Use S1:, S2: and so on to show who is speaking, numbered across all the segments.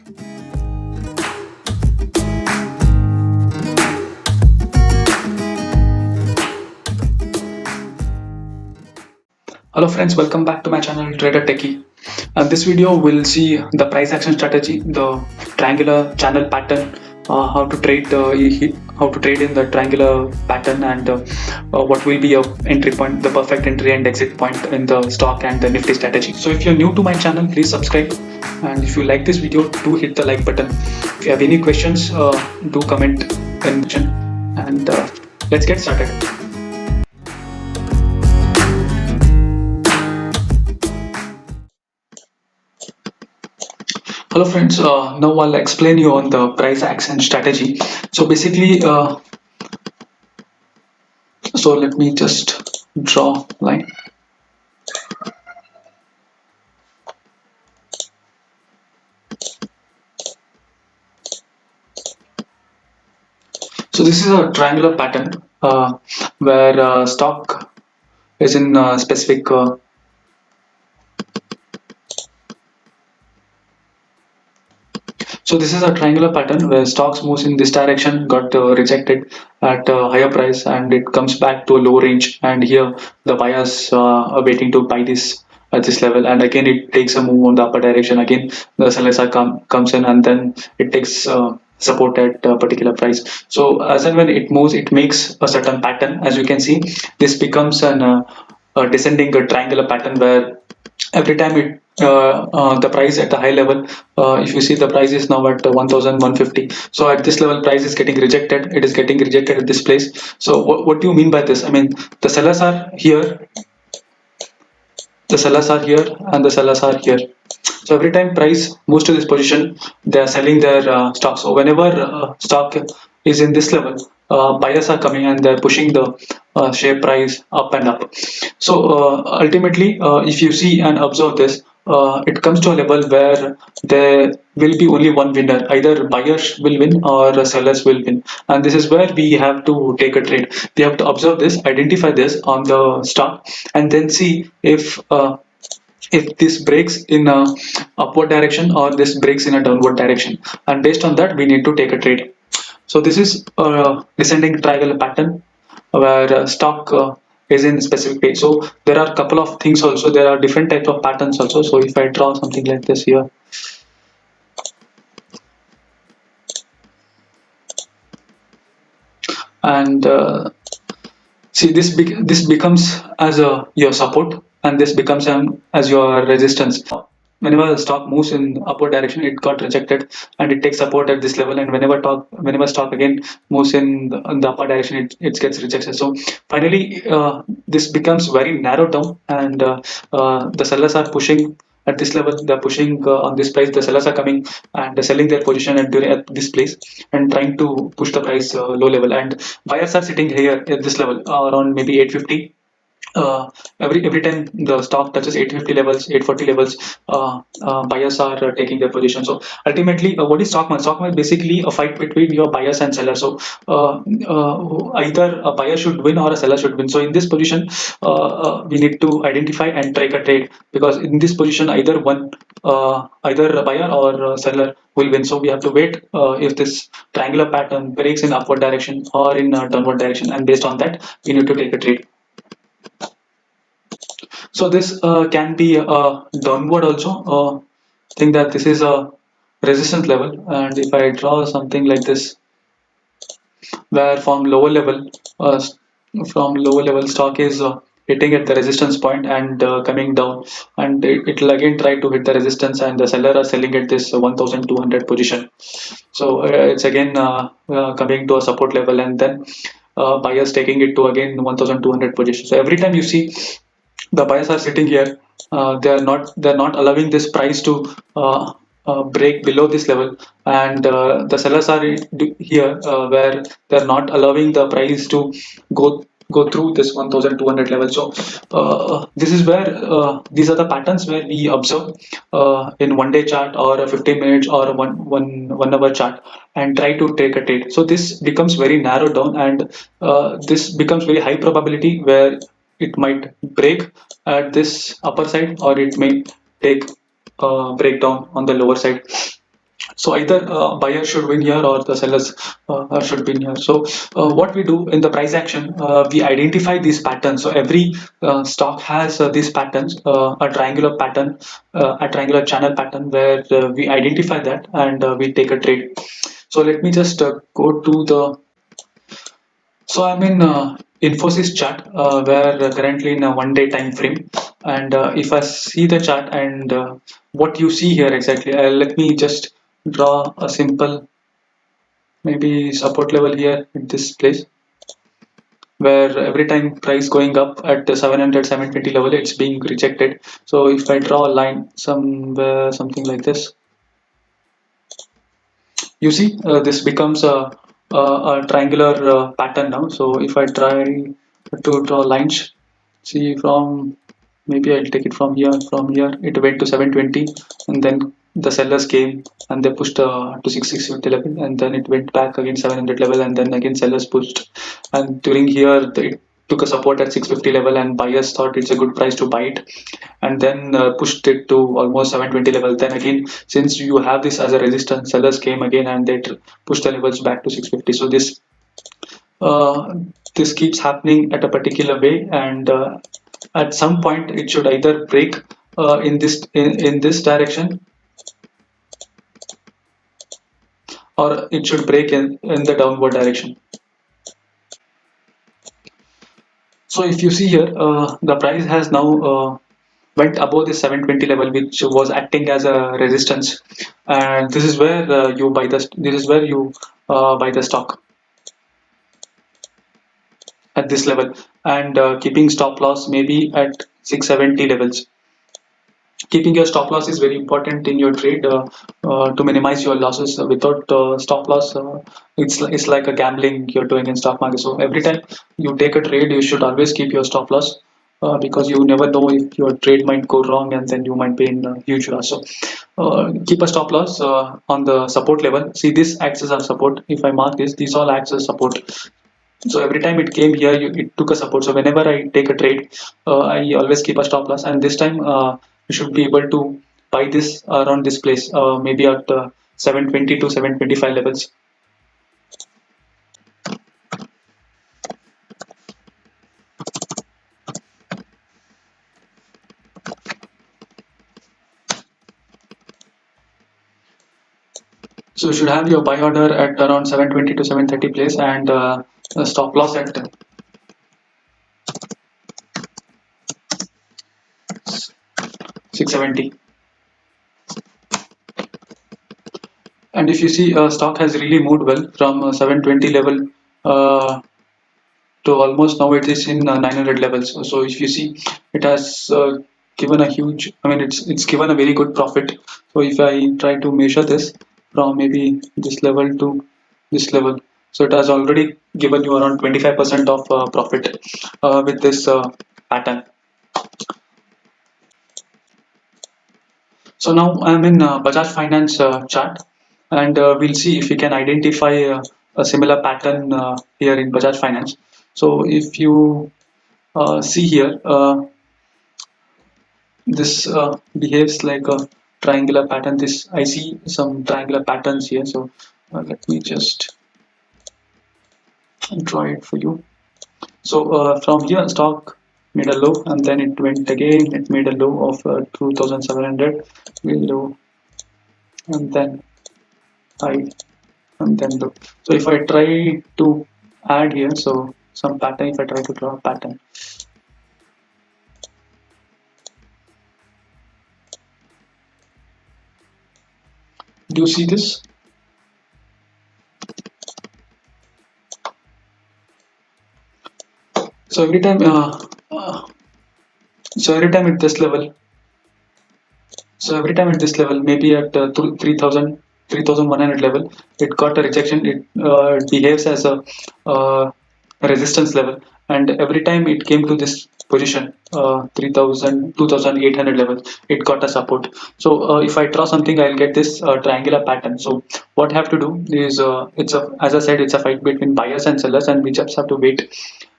S1: Hello friends, welcome back to my channel Trader Techie. And this video will see the price action strategy, the triangular channel pattern, how to trade in the triangular pattern, and what will be your entry point, the perfect entry and exit point in the stock and the Nifty strategy. So if you're new to my channel, please subscribe, and if you like this video, do hit the like button. If you have any questions, do comment in the section, and let's get started. Hello friends, now I'll explain you on the price action strategy. So basically, so let me just draw line. So this is a triangular pattern where stock is in specific. So this is a triangular pattern where stocks moves in this direction, got rejected at a higher price, and it comes back to a low range. And here the buyers are waiting to buy this at this level, and again it takes a move on the upper direction. Again the sellers are comes in, and then it takes support at a particular price. So as and when it moves, it makes a certain pattern. As you can see, this becomes an descending triangular pattern where every time the price at the high level, if you see the price is now at 1150. So at this level price is getting rejected, it is getting rejected at this place. So what do you mean by this? I mean, the sellers are here, the sellers are here, and the sellers are here. So every time price moves to this position, they are selling their stock. So whenever stock is in this level, buyers are coming and they're pushing the share price up and up. So ultimately, if you see and observe this, it comes to a level where there will be only one winner. Either buyers will win or sellers will win, and this is where we have to take a trade. We have to observe this, identify this on the stock, and then see if this breaks in a upward direction or this breaks in a downward direction, and based on that we need to take a trade. So this is a descending triangle pattern where stock is in specific way. So there are a couple of things also, there are different type of patterns also. So if I draw something like this here, and see this becomes as a your support, and this becomes as your resistance. Whenever the stock moves in upward direction, it got rejected and it takes support at this level, and whenever stock again moves in the upper direction, it gets rejected. So finally this becomes very narrow down, and the sellers are pushing at this level, they're pushing on this price, the sellers are coming and selling their position at this place and trying to push the price low level, and buyers are sitting here at this level around maybe 850. Every time the stock touches 850 levels, 840 levels, buyers are taking their position. So ultimately, what is stock market? Stock market is basically a fight between your buyers and sellers. So either a buyer should win or a seller should win. So in this position, we need to identify and take a trade, because in this position either a buyer or a seller will win. So we have to wait if this triangular pattern breaks in upward direction or in downward direction, and based on that we need to take a trade. So this can be downward also. Think that this is a resistance level, and if I draw something like this, where from lower level stock is hitting at the resistance point and coming down, and it will again try to hit the resistance, and the seller are selling at this 1200 position. So it's again coming to a support level, and then buyers taking it to again 1200 position. So every time you see the buyers are sitting here, they're not allowing this price to break below this level, and the sellers are here where they're not allowing the price to go through this 1200 level. So this is where these are the patterns where we observe in 1 day chart or a 15 minutes or a one hour chart, and try to take a trade. So this becomes very narrowed down, and this becomes very high probability where it might break at this upper side, or it may take breakdown on the lower side. So either buyer should win here or the sellers should win here. So what we do in the price action, we identify these patterns. So every stock has these patterns, a triangular pattern, a triangular channel pattern, where we identify that and we take a trade. So let me just go to the. So I'm in Infosys chart, where currently in a 1 day time frame, and if I see the chart and what you see here exactly, let me just draw a simple maybe support level here at this place, where every time price going up at the 700 720 level, it's being rejected. So if I draw a line somewhere something like this, you see this becomes a triangular pattern now. So if I try to draw lines, see from, maybe I'll take it from here it went to 720, and then the sellers came and they pushed to 650 level, and then it went back again 700 level, and then again sellers pushed, and during here it took a support at 650 level, and buyers thought it's a good price to buy it, and then pushed it to almost 720 level. Then again, since you have this as a resistance, sellers came again and they pushed the levels back to 650. So uh, this keeps happening at a particular way, and at some point it should either break in this direction, or it should break in the downward direction. So if you see here, the price has now went above the 720 level, which was acting as a resistance, and this is where you buy the stock at this level, and keeping stop loss maybe at 670 levels. Keeping your stop loss is very important in your trade, to minimize your losses. Without stop loss, it's like a gambling you're doing in stock market. So every time you take a trade, you should always keep your stop loss, because you never know if your trade might go wrong and then you might be in a huge loss. So keep a stop loss on the support level. See, this acts as a support. If I mark this, these all acts as support. So every time it came here, it took a support. So whenever I take a trade, I always keep a stop loss, and this time you should be able to buy this around this place, maybe at 720 to 725 levels. So you should have your buy order at around 720 to 730 place, and a stop loss at 670. And if you see, stock has really moved well from 720 level uh, to almost now it is in 900 levels. So if you see, it has given a huge, I mean, it's given a very good profit. So if I try to measure this from maybe this level to this level, so it has already given you around 25% of profit with this pattern. So now I'm in Bajaj Finance chart, and we'll see if we can identify a similar pattern here in Bajaj Finance. So if you see here, this behaves like a triangular pattern. This, I see some triangular patterns here. So let me just draw it for you. So from here, stock made a low, and then it went again. It made a low of 2,700, very low, and then high, and then low. So if I try to add here, so some pattern, if I try to draw a pattern, do you see this? So every time, so every time at this level, so every time at this level, maybe at 3000, 3100 level, it got a rejection. It behaves as a resistance level, and every time it came to this position, 3000, 2800 level, it got a support. So if I draw something, I'll get this triangular pattern. So what I have to do is, it's a, as I said, it's a fight between buyers and sellers, and we just have to wait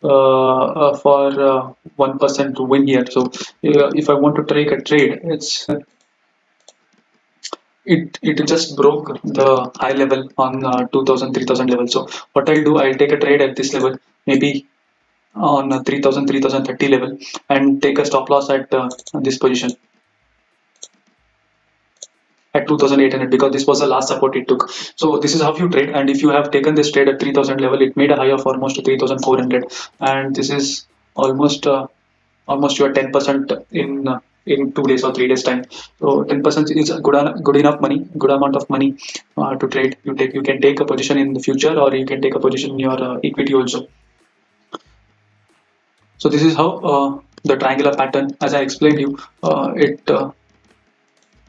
S1: for 1% to win here. So if I want to take a trade, it's it just broke the high level on 2000 3000 level. So what I'll do, I'll take a trade at this level, maybe on 3000 3030 level, and take a stop loss at this position at 2800, because this was the last support it took. So this is how you trade. And if you have taken this trade at 3000 level, it made a high of almost 3400, and this is almost almost you are 10% in 2 days or 3 days time. So 10% is a good enough money, good amount of money to trade. You can take a position in the future, or you can take a position in your equity also. So this is how the triangular pattern, as I explained you,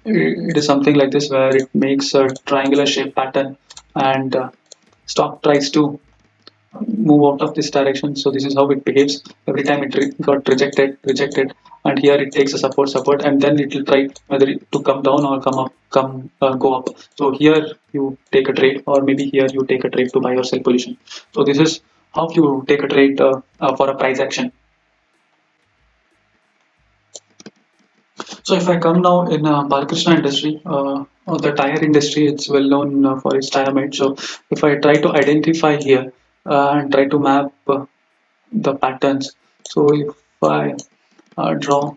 S1: it is something like this, where it makes a triangular shape pattern, and stock tries to move out of this direction. So this is how it behaves every time it got rejected, and here it takes a support, and then it will try whether it to come down or come up, go up. So here you take a trade, or maybe here you take a trade to buy or sell position. So this is how you take a trade for a price action. So if I come now in Balakrishna industry, the tire industry, it's well known for its tire made. So if I try to identify here and try to map the patterns, so if I draw,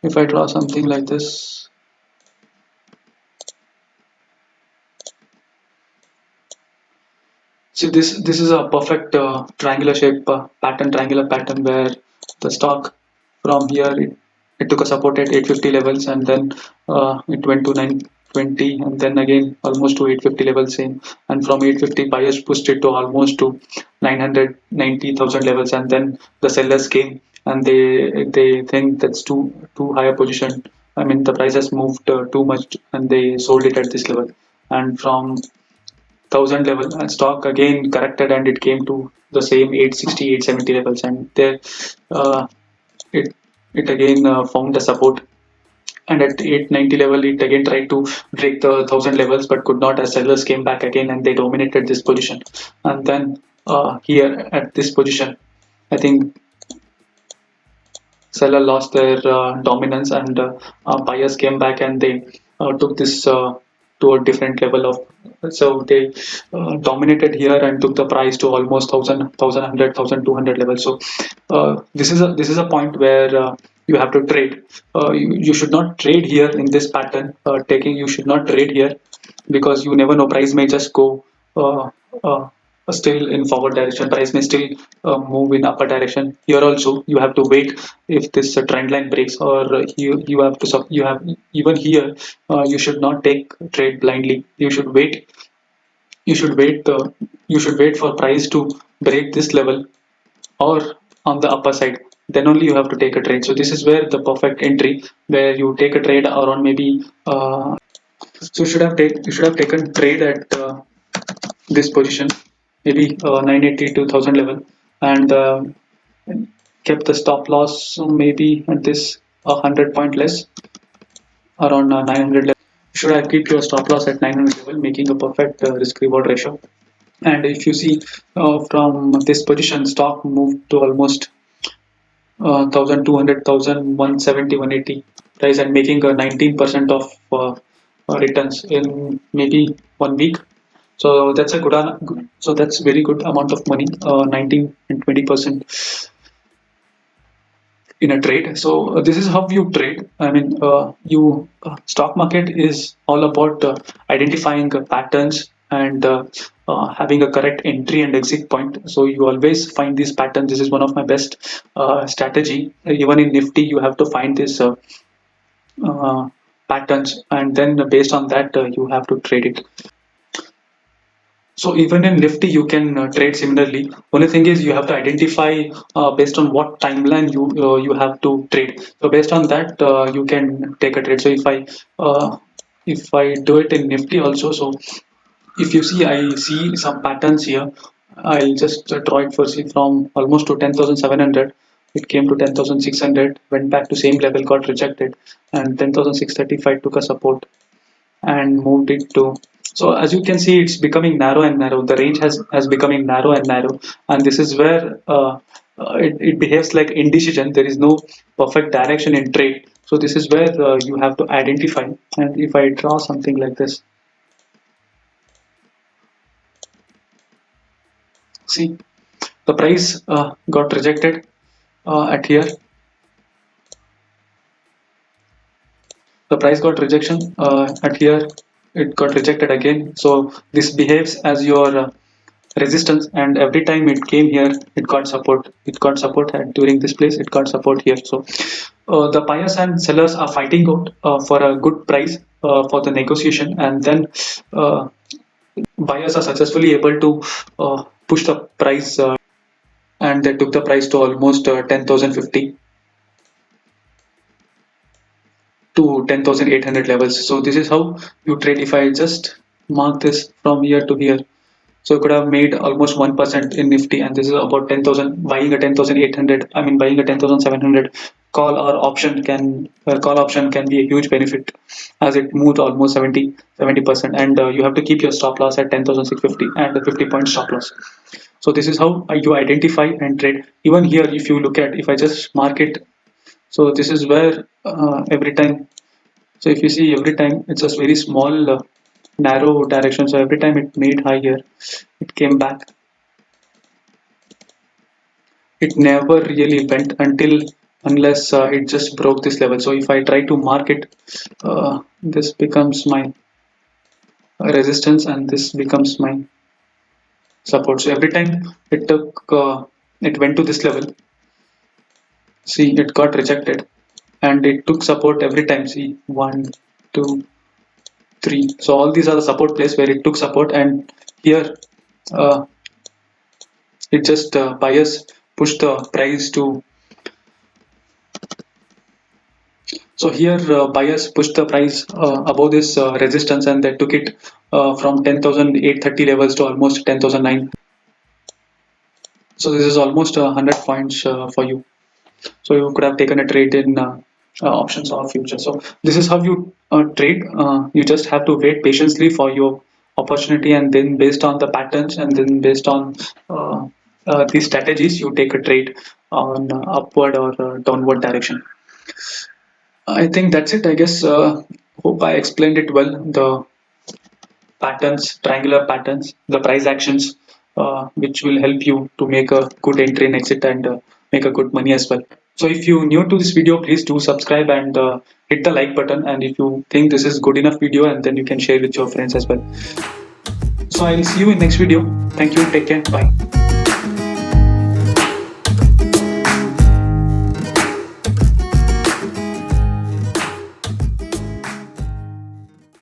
S1: if I draw something like this, see this is a perfect triangular shape triangular pattern, where the stock from here it took a support at 850 levels, and then it went to 920, and then again almost to 850 levels same, and from 850 buyers pushed it to almost to 990,000 levels, and then the sellers came, and they think that's too high a position. I mean, the price has moved too much, and they sold it at this level. And from 1000 level, and stock again corrected, and it came to the same 860 870 levels, and there uh, it it again found the support, and at 890 level it again tried to break the 1000 levels, but could not, as sellers came back again and they dominated this position. And then here at this position, I think seller lost their dominance, and buyers came back, and they took this to a different level of, so they dominated here and took the price to almost 1000 level. So this is a point where you have to trade. You should not trade here in this pattern, taking you should not trade here, because you never know, price may just go uh, uh, still in forward direction, price may still move in upper direction. Here also you have to wait if this trend line breaks, or you have to you have, even here you should not take trade blindly. You should wait you should wait for price to break this level, or on the upper side, then only you have to take a trade. So this is where the perfect entry, where you take a trade around maybe so you should have taken trade at this position, maybe 980 to 1000 level, and kept the stop loss maybe at this 100 point less, around 900 level. Should have keep your stop loss at 900 level, making a perfect risk reward ratio. And if you see from this position, stock moved to almost 1200 price, and making a 19% of returns in maybe 1 week. So that's a so that's very good amount of money, 19 and 20% in a trade. So this is how you trade. I mean, you stock market is all about identifying patterns, and having a correct entry and exit point. So you always find these patterns. This is one of my best strategy. Even in Nifty, you have to find this uh, patterns, and then based on that, you have to trade it. So even in Nifty, you can trade similarly. Only thing is you have to identify based on what timeline you have to trade. So based on that, you can take a trade. So if I do it in Nifty also, so if you see, I see some patterns here. I'll just draw it for see, from almost to 10,700. It came to 10,600, went back to same level, got rejected, and 10,635 took a support and moved it to, so as you can see, it's becoming narrow and narrow. The range has becoming narrow and narrow, and this is where it behaves like indecision. There is no perfect direction in trade. So this is where you have to identify. And if I draw something like this, see the price got rejected at here. The price got rejection at here. It got rejected again. So this behaves as your resistance, and every time it came here, it got support, and during this place it got support here. So the buyers and sellers are fighting out for a good price for the negotiation, and then uh, buyers are successfully able to push the price, and they took the price to almost 10,050 to 10,800 levels. So this is how you trade. If I just mark this from here to here, so you could have made almost 1% in Nifty, and this is about 10,000. Buying a 10,800, I mean buying a 10,700 call option can be a huge benefit, as it moved almost 70%, and you have to keep your stop loss at 10,650 and a 50 point stop loss. So this is how you identify and trade. Even here, if you look at, if I just mark it, so this is where every time, so if you see every time it's a very small narrow direction. So every time it made high here, it came back. It never really went until unless it just broke this level. So if I try to mark it, this becomes my resistance and this becomes my support. So every time it went to this level, see it got rejected, and it took support every time. See 1, 2, 3. So all these are the support place where it took support, and here uh, it just buyers push the price to. So here buyers pushed the price above this resistance, and they took it from 10,830 levels to almost 10,009. So this is almost 100 points for you. So you could have taken a trade in options or futures. So this is how you trade. You just have to wait patiently for your opportunity, and then based on the patterns, and then based on these strategies, you take a trade on upward or downward direction. I think that's it. I guess. Hope I explained it well. The patterns, triangular patterns, the price actions, which will help you to make a good entry and exit, and make a good money as well. So if you new to this video, please do subscribe and hit the like button. And if you think this is good enough video, and then you can share with your friends as well. So I'll see you in next video. Thank you. Take care. Bye.